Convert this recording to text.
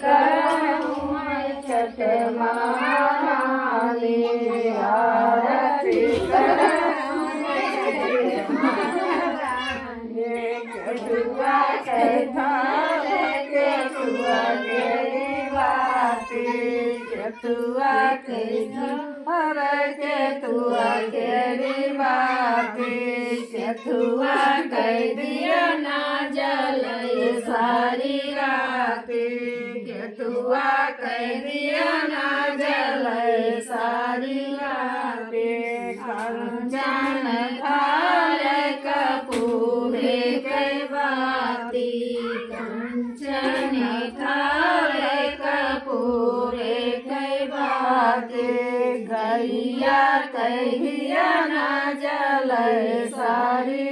करूँ मैं छठ महारानी, आरती करूँ मैं छठ महारानी। केतुआ कैथा केतुआ केरी बाती, केतुआ कैथा हर केतुआ केरी बाती, केतुआ कह दिया ना जलई सारी राती, केतुआ कह दिया ना जलई सारी राती। कंचन थाल कपूरे कई बाती, कंचन थाल कपूरे कई बाती, गैया कह दिया ना जलई सारी